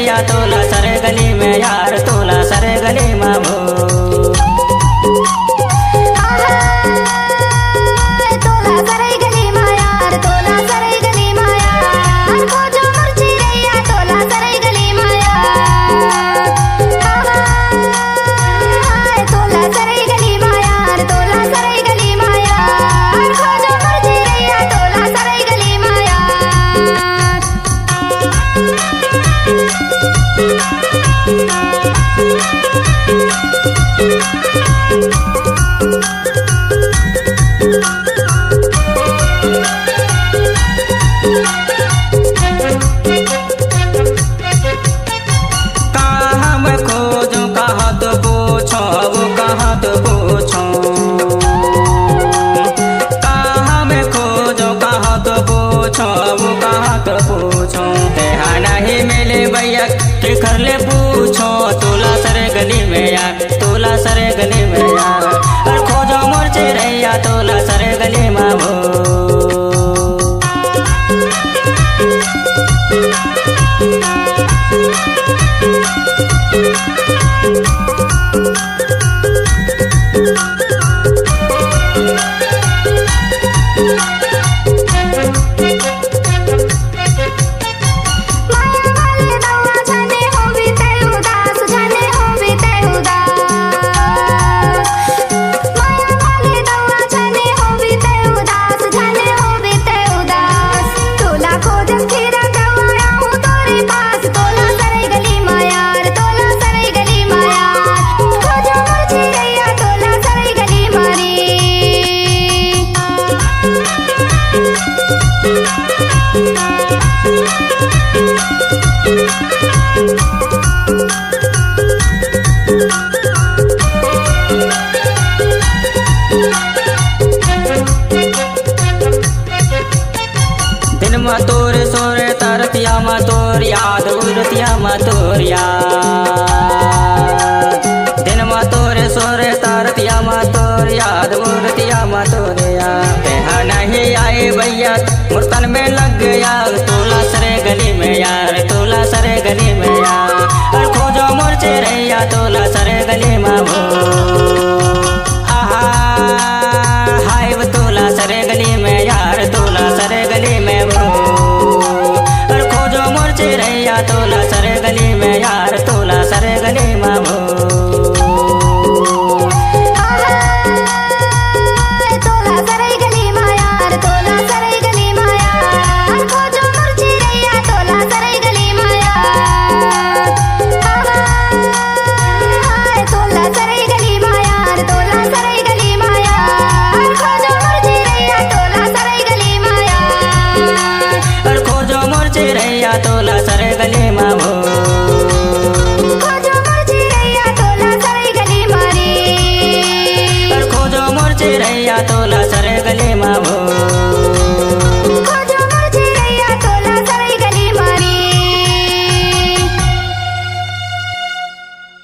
रैया तोला सरे गली में यार तोला सरे गली में भो के कर ले पूछो तोला सरे गली में यार तोला सरे गली में यार और खोजो मोर रैया तोला सरे गली में भो तोर सोरे तरतिया मा तोर याद उरतिया मा तोर याद दिन मा तोरे सोरे तरतिया मा तोर याद उरतिया मा तोर याद तेहा नहीं आए भैया मुर्तन में लग गया तोला सरे गली में यार तोला सरे गली में यार और खोजो मोर रैया तोला सरे गली में भो आहा हाय तोला सरे गली में यार तोला सरे गली में भो रैया तोला सरे गली में यार तोला सरे गली में भो।